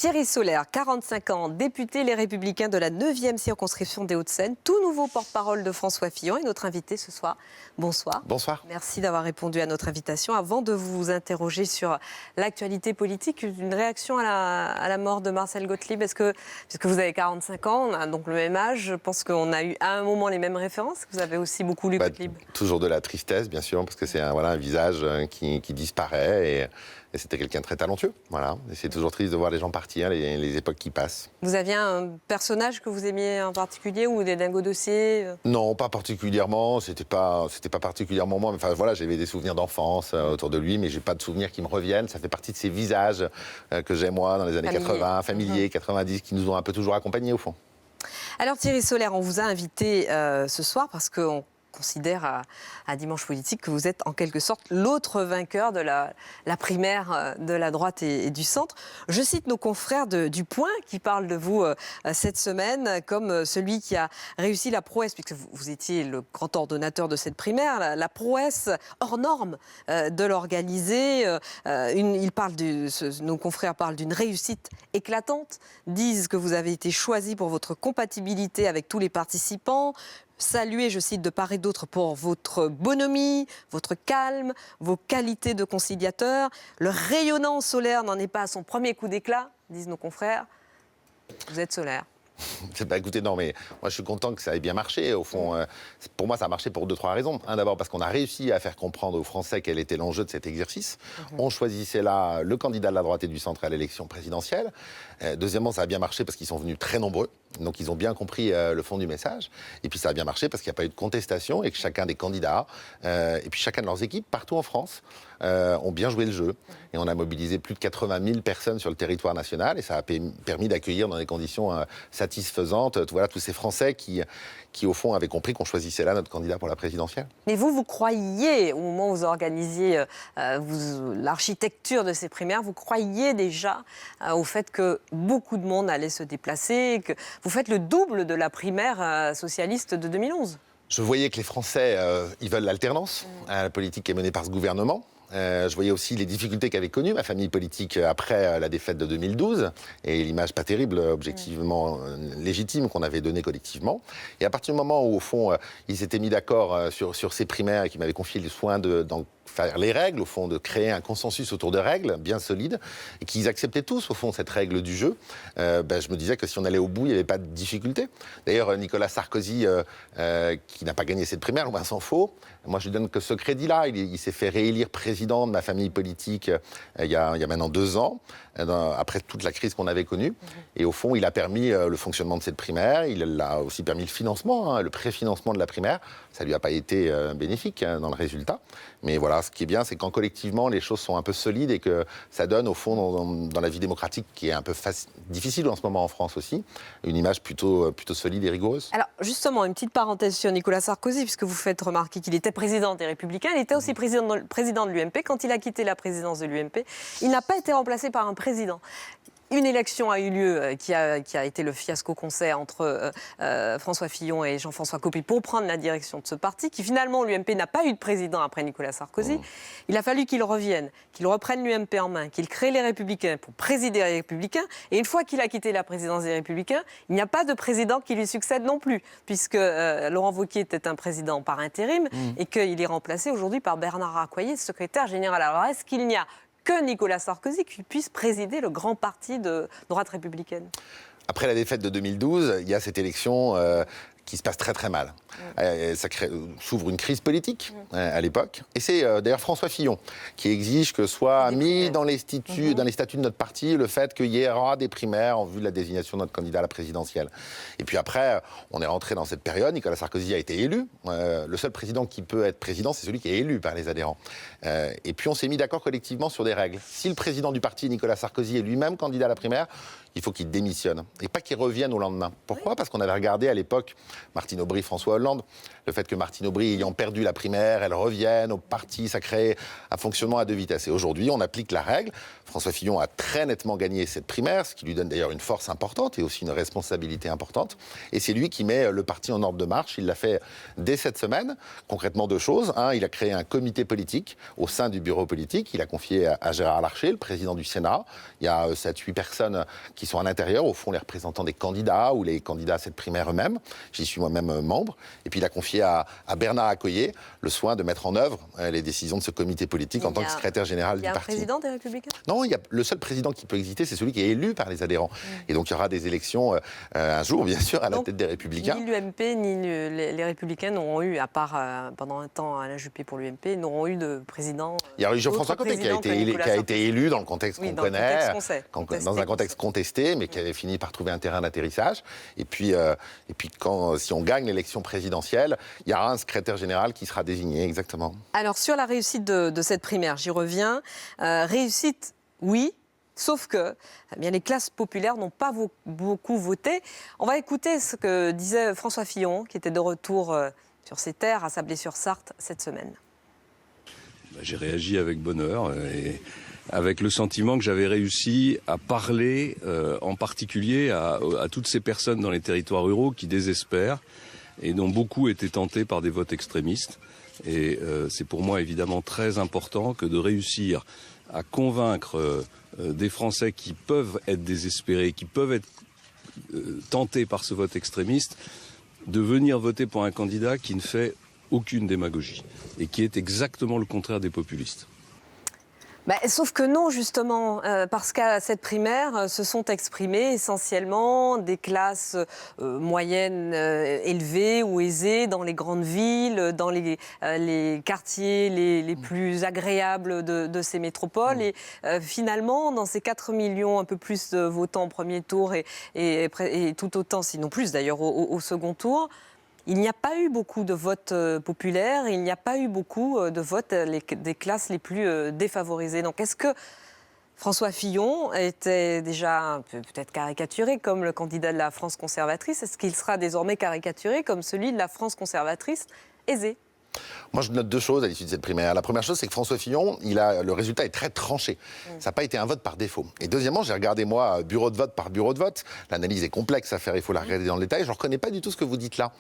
Thierry Solère, 45 ans, député Les Républicains de la 9e circonscription des Hauts-de-Seine, tout nouveau porte-parole de François Fillon et notre invité ce soir. Bonsoir. Bonsoir. Merci d'avoir répondu à notre invitation. Avant de vous interroger sur l'actualité politique, une réaction à la mort de Marcel Gottlieb. Puisque vous avez 45 ans, on a donc le même âge, je pense qu'on a eu à un moment les mêmes références. Vous avez aussi beaucoup lu Gottlieb. Toujours de la tristesse, bien sûr, parce que c'est un visage qui disparaît et c'était quelqu'un de très talentueux. Voilà. Et c'est toujours triste de voir les gens partir, les époques qui passent. Vous aviez un personnage que vous aimiez en particulier ou des dingos dossiers? Non, pas particulièrement. C'était pas particulièrement moi. Enfin voilà, j'avais des souvenirs d'enfance autour de lui, mais j'ai pas de souvenirs qui me reviennent. Ça fait partie de ces visages que j'ai moi dans les années 80, familiers, 90, qui nous ont un peu toujours accompagnés au fond. Alors Thierry Solère, on vous a invité ce soir parce qu'on considère à Dimanche Politique que vous êtes en quelque sorte l'autre vainqueur de la primaire de la droite et du centre. Je cite nos confrères du Point qui parlent de vous cette semaine comme celui qui a réussi la prouesse, puisque vous étiez le grand ordonnateur de cette primaire, la prouesse hors norme de l'organiser. Nos confrères parlent d'une réussite éclatante, disent que vous avez été choisi pour votre compatibilité avec tous les participants, salué, je cite, de part et d'autre pour votre bonhomie, votre calme, vos qualités de conciliateur. Le rayonnant Solère n'en est pas à son premier coup d'éclat, disent nos confrères. Vous êtes Solère. Écoutez, non, mais moi je suis content que ça ait bien marché. Au fond, pour moi, ça a marché pour 2-3 raisons. D'abord parce qu'on a réussi à faire comprendre aux Français quel était l'enjeu de cet exercice. On choisissait là le candidat de la droite et du centre à l'élection présidentielle. Deuxièmement, ça a bien marché parce qu'ils sont venus très nombreux. Donc ils ont bien compris le fond du message. Et puis ça a bien marché parce qu'il n'y a pas eu de contestation et que chacun des candidats, et puis chacun de leurs équipes, partout en France, ont bien joué le jeu. Et on a mobilisé plus de 80 000 personnes sur le territoire national et ça a permis d'accueillir dans des conditions satisfaisantes tous ces Français qui, au fond, avaient compris qu'on choisissait là notre candidat pour la présidentielle. Mais vous croyiez, au moment où vous organisiez l'architecture de ces primaires, vous croyiez déjà au fait que beaucoup de monde allait se déplacer, que vous faites le double de la primaire socialiste de 2011. Je voyais que les Français, ils veulent l'alternance. La politique est menée par ce gouvernement. Je voyais aussi les difficultés qu'avait connues ma famille politique après la défaite de 2012 et l'image pas terrible, objectivement légitime qu'on avait donnée collectivement. Et à partir du moment où, au fond, ils s'étaient mis d'accord sur ces primaires et qu'ils m'avaient confié le soin d'en faire les règles, au fond, de créer un consensus autour de règles bien solides, et qu'ils acceptaient tous, au fond, cette règle du jeu, je me disais que si on allait au bout, il n'y avait pas de difficulté. D'ailleurs, Nicolas Sarkozy, qui n'a pas gagné cette primaire, loin s'en faut, moi je lui donne que ce crédit-là. Il s'est fait réélire président de ma famille politique il y a maintenant 2 ans, après toute la crise qu'on avait connue. Et au fond, il a permis le fonctionnement de cette primaire, il a aussi permis le financement, le préfinancement de la primaire. Ça ne lui a pas été bénéfique dans le résultat. Mais voilà, ce qui est bien, c'est quand collectivement les choses sont un peu solides et que ça donne, au fond, dans la vie démocratique, qui est un peu difficile en ce moment en France aussi, une image plutôt solide et rigoureuse. Alors justement, une petite parenthèse sur Nicolas Sarkozy, puisque vous faites remarquer qu'il était président des Républicains, il était aussi président de l'UMP. Quand il a quitté la présidence de l'UMP, il n'a pas été remplacé par un président. Une élection a eu lieu qui a été le fiasco concert entre François Fillon et Jean-François Copé pour prendre la direction de ce parti, qui finalement, l'UMP n'a pas eu de président après Nicolas Sarkozy. Il a fallu qu'il revienne, qu'il reprenne l'UMP en main, qu'il crée les Républicains pour présider les Républicains. Et une fois qu'il a quitté la présidence des Républicains, il n'y a pas de président qui lui succède non plus, puisque Laurent Wauquiez était un président par intérim et qu'il est remplacé aujourd'hui par Bernard Accoyer, secrétaire général. Alors est-ce qu'il n'y a que Nicolas Sarkozy qui puisse présider le grand parti de droite républicaine? Après la défaite de 2012, il y a cette élection qui se passe très très mal. Ça s'ouvre une crise politique à l'époque. Et c'est d'ailleurs François Fillon qui exige que soit mis dans les statuts de notre parti le fait qu'il y aura des primaires en vue de la désignation de notre candidat à la présidentielle. Et puis après, on est rentré dans cette période. Nicolas Sarkozy a été élu. Le seul président qui peut être président, c'est celui qui est élu par les adhérents. Et puis on s'est mis d'accord collectivement sur des règles. Si le président du parti, Nicolas Sarkozy, est lui-même candidat à la primaire, il faut qu'il démissionne et pas qu'il revienne au lendemain. Pourquoi ? Parce qu'on avait regardé à l'époque Martine Aubry, François Hollande, le fait que Martine Aubry, ayant perdu la primaire, elle revienne au parti, ça crée un fonctionnement à deux vitesses. Et aujourd'hui, on applique la règle. François Fillon a très nettement gagné cette primaire, ce qui lui donne d'ailleurs une force importante et aussi une responsabilité importante. Et c'est lui qui met le parti en ordre de marche. Il l'a fait dès cette semaine. Concrètement, deux choses. Un, il a créé un comité politique au sein du bureau politique. Il a confié à Gérard Larcher, le président du Sénat. Il y a 7-8 personnes qui sont à l'intérieur, au fond les représentants des candidats ou les candidats à cette primaire eux-mêmes. J'y suis moi-même membre. Et puis il a confié à Bernard Accoyer le soin de mettre en œuvre les décisions de ce comité politique en tant que secrétaire général du parti. Il y a un président des Républicains ? Non, le seul président qui peut exister, c'est celui qui est élu par les adhérents. Et donc il y aura des élections un jour, bien sûr, à la tête des Républicains. Ni l'UMP ni les Républicains n'auront eu, à part pendant un temps Alain Juppé pour l'UMP, n'auront eu de président. Il y a eu Jean-François Copé qui a été élu dans le contexte qu'on connaît, dans un contexte contesté, mais qui avait fini par trouver un terrain d'atterrissage. Et puis si on gagne l'élection présidentielle, il y aura un secrétaire général qui sera désigné, exactement. Alors, sur la réussite de cette primaire, j'y reviens. Réussite, oui. Sauf que les classes populaires n'ont pas beaucoup voté. On va écouter ce que disait François Fillon, qui était de retour sur ses terres à Sablé-sur-Sarthe cette semaine. J'ai réagi avec bonheur et avec le sentiment que j'avais réussi à parler en particulier à toutes ces personnes dans les territoires ruraux qui désespèrent et dont beaucoup étaient tentés par des votes extrémistes. Et c'est pour moi évidemment très important que de réussir à convaincre des Français qui peuvent être désespérés, qui peuvent être tentés par ce vote extrémiste, de venir voter pour un candidat qui ne fait aucune démagogie et qui est exactement le contraire des populistes. Sauf que non, justement, parce qu'à cette primaire se sont exprimées essentiellement des classes moyennes élevées ou aisées dans les grandes villes, dans les quartiers les plus agréables de ces métropoles. Et finalement, dans ces 4 millions, un peu plus de votants au premier tour et tout autant, sinon plus d'ailleurs, au second tour, il n'y a pas eu beaucoup de votes populaires, il n'y a pas eu beaucoup de votes des classes les plus défavorisées. Donc est-ce que François Fillon était déjà peut-être caricaturé comme le candidat de la France conservatrice ? Est-ce qu'il sera désormais caricaturé comme celui de la France conservatrice aisée ? Moi, je note deux choses à l'issue de cette primaire. La première chose, c'est que François Fillon, le résultat est très tranché. Ça n'a pas été un vote par défaut. Et deuxièmement, j'ai regardé, moi, bureau de vote par bureau de vote. L'analyse est complexe à faire, il faut la regarder dans le détail. Je ne reconnais pas du tout ce que vous dites là.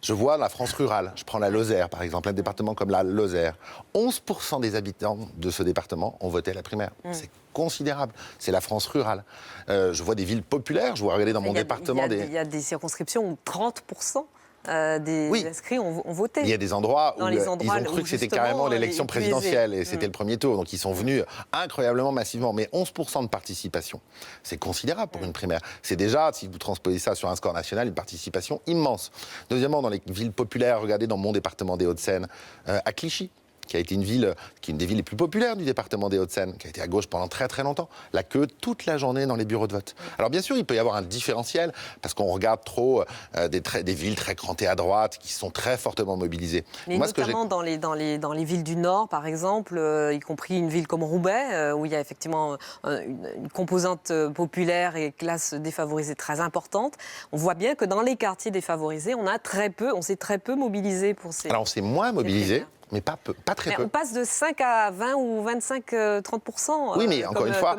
Je vois la France rurale. Je prends la Lozère, par exemple, un département comme la Lozère. 11% des habitants de ce département ont voté à la primaire. C'est considérable. C'est la France rurale. Je vois des villes populaires. Je vois regarder dans mon département Il y a des circonscriptions où 30% des inscrits ont voté. Il y a des endroits où ils ont cru que c'était carrément l'élection présidentielle et c'était le premier tour. Donc ils sont venus incroyablement massivement. Mais 11% de participation, c'est considérable pour une primaire. C'est déjà, si vous transposez ça sur un score national, une participation immense. Deuxièmement, dans les villes populaires, regardez dans mon département des Hauts-de-Seine, à Clichy, qui a été une des villes les plus populaires du département des Hauts-de-Seine, qui a été à gauche pendant très très longtemps, la queue toute la journée dans les bureaux de vote. Alors bien sûr, il peut y avoir un différentiel, parce qu'on regarde trop des villes très crantées à droite, qui sont très fortement mobilisées. Mais moi, notamment dans les villes du Nord, par exemple, y compris une ville comme Roubaix, où il y a effectivement une composante populaire et classe défavorisée très importante, on voit bien que dans les quartiers défavorisés, on s'est très peu mobilisé pour ces... Alors on s'est moins mobilisé, mais pas très peu. On passe de 5 à 20 ou 25-30%. Oui, mais encore une fois,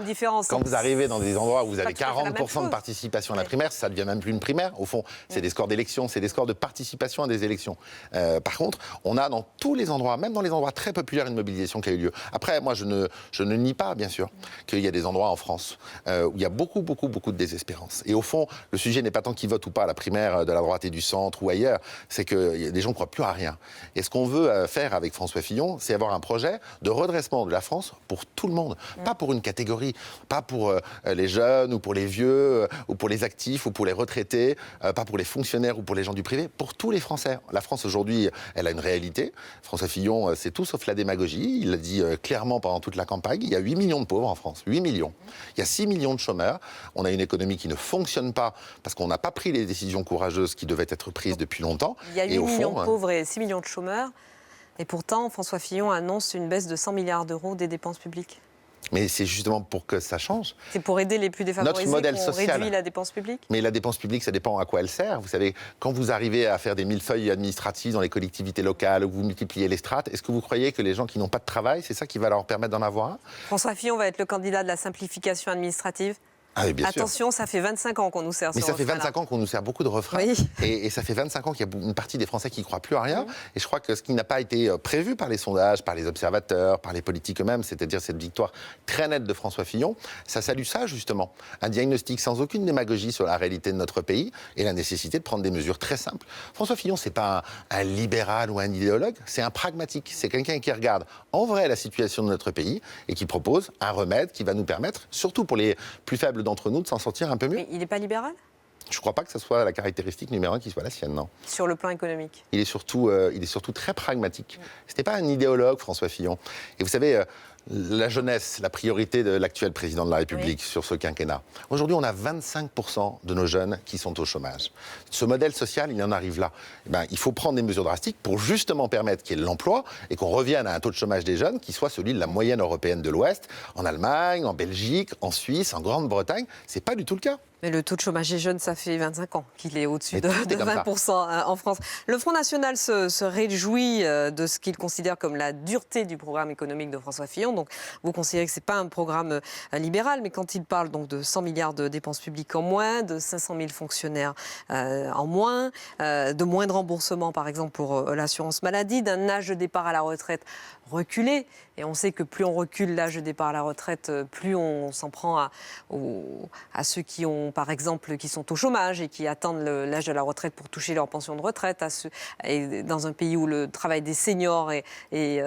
quand vous arrivez dans des endroits où vous avez 40% de participation à la primaire, ça ne devient même plus une primaire. Au fond, c'est des scores d'élection, c'est des scores de participation à des élections. Par contre, on a dans tous les endroits, même dans les endroits très populaires, une mobilisation qui a eu lieu. Après, moi, je ne nie pas, bien sûr, qu'il y a des endroits en France où il y a beaucoup de désespérance. Et au fond, le sujet n'est pas tant qui votent ou pas à la primaire de la droite et du centre ou ailleurs, c'est que les gens ne croient plus à rien. Et ce qu'on veut faire avec François Fillon, c'est avoir un projet de redressement de la France pour tout le monde, pas pour une catégorie, pas pour les jeunes ou pour les vieux ou pour les actifs ou pour les retraités, pas pour les fonctionnaires ou pour les gens du privé, pour tous les Français. La France aujourd'hui, elle a une réalité. François Fillon, c'est tout sauf la démagogie. Il l'a dit clairement pendant toute la campagne. Il y a 8 millions de pauvres en France, 8 millions. Il y a 6 millions de chômeurs. On a une économie qui ne fonctionne pas parce qu'on n'a pas pris les décisions courageuses qui devaient être prises depuis longtemps. Il y a 8 millions de pauvres et 6 millions de chômeurs. Et pourtant, François Fillon annonce une baisse de 100 milliards d'euros des dépenses publiques. Mais c'est justement pour que ça change. C'est pour aider les plus défavorisés Notre modèle qu'on social. réduit la dépense publique? Mais la dépense publique, ça dépend à quoi elle sert. Vous savez, quand vous arrivez à faire des millefeuilles administratives dans les collectivités locales, où vous multipliez les strates, est-ce que vous croyez que les gens qui n'ont pas de travail, c'est ça qui va leur permettre d'en avoir un? François Fillon va être le candidat de la simplification administrative. Ah oui, bien sûr. Attention, ça fait 25 ans qu'on nous sert Mais ce ça fait refrain-là. 25 ans qu'on nous sert beaucoup de refrains. Oui. Et ça fait 25 ans qu'il y a une partie des Français qui ne croient plus à rien. Et je crois que ce qui n'a pas été prévu par les sondages, par les observateurs, par les politiques eux-mêmes, c'est-à-dire cette victoire très nette de François Fillon, ça salue ça, justement. Un diagnostic sans aucune démagogie sur la réalité de notre pays et la nécessité de prendre des mesures très simples. François Fillon, ce n'est pas un libéral ou un idéologue, c'est un pragmatique. C'est quelqu'un qui regarde en vrai la situation de notre pays et qui propose un remède qui va nous permettre, surtout pour les plus faibles d'entre nous, de s'en sortir un peu mieux. Mais il n'est pas libéral Je ne crois pas que ce soit la caractéristique numéro 1 qui soit la sienne, non. sur le plan économique? Il est surtout très pragmatique. Ce n'était pas un idéologue, François Fillon. Et vous savez, la jeunesse, la priorité de l'actuel président de la République sur ce quinquennat. Aujourd'hui, on a 25% de nos jeunes qui sont au chômage. Ce modèle social, il en arrive là. Eh ben, il faut prendre des mesures drastiques pour justement permettre qu'il y ait de l'emploi et qu'on revienne à un taux de chômage des jeunes qui soit celui de la moyenne européenne de l'Ouest, en Allemagne, en Belgique, en Suisse, en Grande-Bretagne. Ce n'est pas du tout le cas. Mais le taux de chômage des jeunes, ça fait 25 ans qu'il est au-dessus Mais de tout est comme 20% en France. Le Front National se réjouit de ce qu'il considère comme la dureté du programme économique de François Fillon. Donc, vous considérez que ce n'est pas un programme libéral, mais quand il parle donc de 100 milliards de dépenses publiques en moins, de 500 000 fonctionnaires en moins, de moins de remboursement, par exemple, pour l'assurance maladie, d'un âge de départ à la retraite reculé. Et on sait que plus on recule l'âge de départ à la retraite, plus on s'en prend à ceux qui ont, par exemple, qui sont au chômage et qui attendent l'âge de la retraite pour toucher leur pension de retraite. Et dans un pays où le travail des seniors est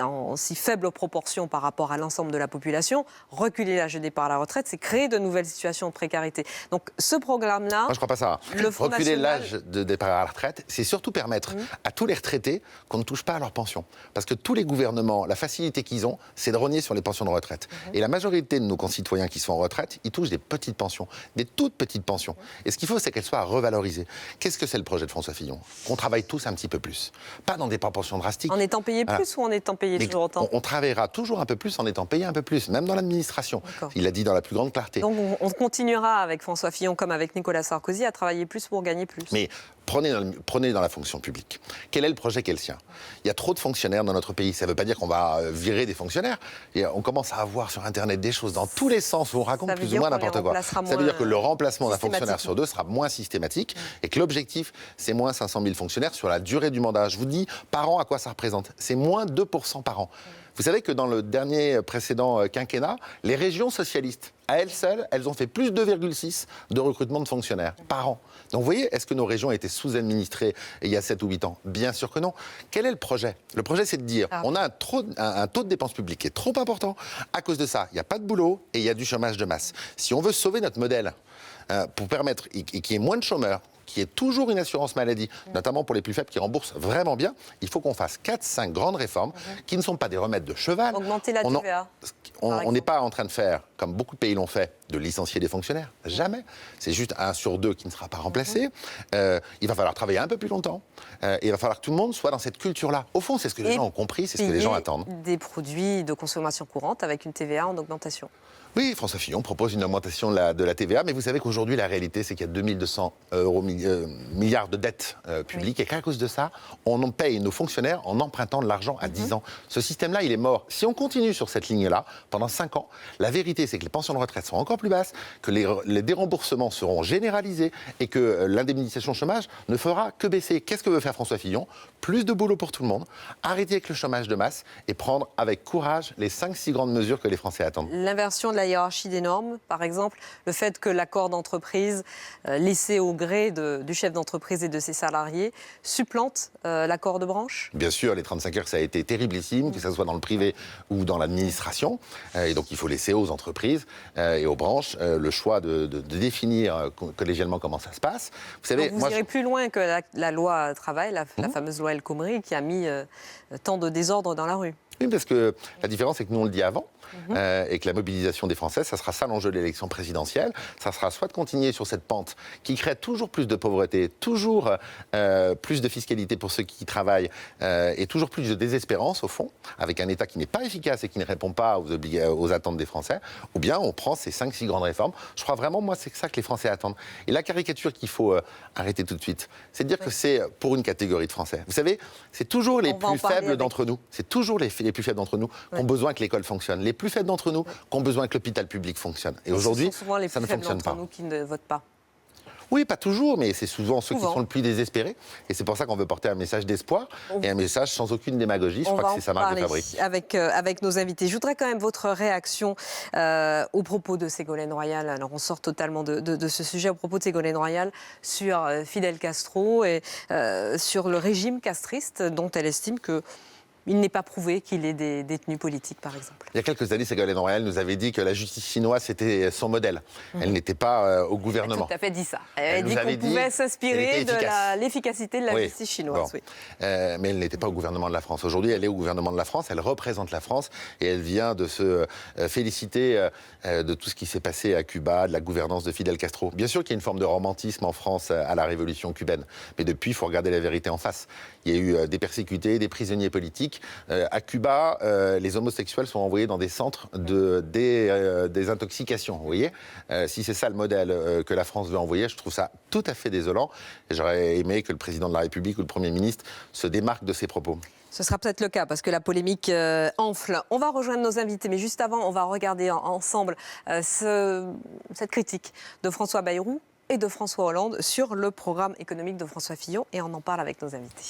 en si faible proportion par rapport à l'ensemble de la population, reculer l'âge de départ à la retraite, c'est créer de nouvelles situations de précarité. Donc ce programme-là... Moi, je ne crois pas ça. Reculer l'âge de départ à la retraite, c'est surtout permettre à tous les retraités qu'on ne touche pas à leur pension. Parce que tous les gouvernements, la facilité qu'ils ont, c'est de rogner sur les pensions de retraite. Et la majorité de nos concitoyens qui sont en retraite, ils touchent des petites pensions, des toutes petites pensions. Et ce qu'il faut, c'est qu'elles soient revalorisées. Qu'est-ce que c'est le projet de François Fillon? Qu'on travaille tous un petit peu plus. Pas dans des proportions drastiques. En étant payé plus ou en étant payé toujours autant? On travaillera toujours un peu plus en étant payé un peu plus, même dans l'administration. Il l'a dit dans la plus grande clarté. Donc on continuera avec François Fillon comme avec Nicolas Sarkozy à travailler plus pour gagner plus. Mais prenez dans la fonction publique. Quel est le projet qui est le sien? Il y a trop de fonctionnaires dans notre pays. Ça ne veut pas dire qu'on va virer des fonctionnaires. Et on commence à avoir sur Internet des choses dans tous les sens où on raconte plus ou moins n'importe quoi. Ça veut dire que le remplacement d'un fonctionnaire sur deux sera moins systématique et que l'objectif, c'est moins 500 000 fonctionnaires sur la durée du mandat. Je vous dis, par an, à quoi ça représente? C'est moins 2% par an. Vous savez que dans le dernier précédent quinquennat, les régions socialistes, à elles seules, elles ont fait plus de 2,6 de recrutement de fonctionnaires par an. Donc vous voyez, est-ce que nos régions étaient sous-administrées il y a 7 ou 8 ans? Bien sûr que non. Quel est le projet? Le projet, c'est de dire on a un taux de dépenses publiques qui est trop important. À cause de ça, il n'y a pas de boulot et il y a du chômage de masse. Si on veut sauver notre modèle pour permettre et qu'il y ait moins de chômeurs, qui est toujours une assurance maladie, notamment pour les plus faibles qui remboursent vraiment bien, il faut qu'on fasse 4-5 grandes réformes qui ne sont pas des remèdes de cheval. Augmenter la TVA. On n'est pas en train de faire, comme beaucoup de pays l'ont fait, de licencier des fonctionnaires. Jamais. C'est juste 1 sur 2 qui ne sera pas remplacé. Il va falloir travailler un peu plus longtemps. Et il va falloir que tout le monde soit dans cette culture-là. Au fond, c'est ce que les gens ont compris, c'est ce que les gens attendent. Des produits de consommation courante avec une TVA en augmentation. Oui, François Fillon propose une augmentation de la TVA, mais vous savez qu'aujourd'hui, la réalité, c'est qu'il y a 2200 milliards de dettes publiques, et qu'à cause de ça, on paye nos fonctionnaires en empruntant de l'argent à 10 ans. Ce système-là, il est mort. Si on continue sur cette ligne-là, pendant 5 ans, la vérité, c'est que les pensions de retraite seront encore plus basses, que les déremboursements seront généralisés, et que l'indemnisation chômage ne fera que baisser. Qu'est-ce que veut faire François Fillon? Plus de boulot pour tout le monde, arrêter avec le chômage de masse, et prendre avec courage les 5-6 grandes mesures que les Français attendent. L'inversion de la hiérarchie des normes, par exemple, le fait que l'accord d'entreprise laissé au gré du chef d'entreprise et de ses salariés supplante l'accord de branche? Bien sûr, les 35 heures, ça a été terriblissime, que ce soit dans le privé ou dans l'administration. Et donc, il faut laisser aux entreprises et aux branches le choix de définir collégialement comment ça se passe. Vous savez, donc vous irez plus loin que la loi travail, la fameuse loi El Khomri, qui a mis tant de désordre dans la rue. Oui, parce que la différence, c'est que nous, on le dit avant, et que la mobilisation des Français, ça sera ça l'enjeu de l'élection présidentielle. Ça sera soit de continuer sur cette pente qui crée toujours plus de pauvreté, toujours plus de fiscalité pour ceux qui travaillent, et toujours plus de désespérance, au fond, avec un État qui n'est pas efficace et qui ne répond pas aux attentes des Français, ou bien on prend ces 5-6 grandes réformes. Je crois vraiment, moi, c'est ça que les Français attendent. Et la caricature qu'il faut arrêter tout de suite, c'est de dire que c'est pour une catégorie de Français. Vous savez, c'est toujours les plus faibles d'entre nous. C'est toujours les plus faibles d'entre nous qui ont besoin que l'école fonctionne. Les plus faibles d'entre nous qui ont besoin que l'hôpital public fonctionne. Et aujourd'hui, ça ne fonctionne pas. Nous qui ne votent pas. Oui, pas toujours, mais c'est souvent ceux qui sont le plus désespérés. Et c'est pour ça qu'on veut porter un message d'espoir et un message sans aucune démagogie. Je crois que c'est sa marque de fabrique. Avec nos invités. Je voudrais quand même votre réaction au propos de Ségolène Royal. Alors, on sort totalement de ce sujet. Au propos de Ségolène Royal sur Fidel Castro et sur le régime castriste dont elle estime que il n'est pas prouvé qu'il ait des détenus politiques, par exemple. Il y a quelques années, Ségolène Royal nous avait dit que la justice chinoise, c'était son modèle. Elle n'était pas au gouvernement. Elle a tout à fait dit ça. Elle a dit qu'on pouvait s'inspirer de l'efficacité de la justice chinoise. Bon. Mais elle n'était pas au gouvernement de la France. Aujourd'hui, elle est au gouvernement de la France, elle représente la France et elle vient de se féliciter de tout ce qui s'est passé à Cuba, de la gouvernance de Fidel Castro. Bien sûr qu'il y a une forme de romantisme en France à la révolution cubaine. Mais depuis, il faut regarder la vérité en face. Il y a eu des persécutés, des prisonniers politiques. À Cuba, les homosexuels sont envoyés dans des centres de désintoxication. Vous voyez, si c'est ça le modèle que la France veut envoyer, je trouve ça tout à fait désolant. Et j'aurais aimé que le président de la République ou le Premier ministre se démarquent de ces propos. Ce sera peut-être le cas parce que la polémique enfle. On va rejoindre nos invités, mais juste avant, on va regarder ensemble cette critique de François Bayrou et de François Hollande sur le programme économique de François Fillon. Et on en parle avec nos invités.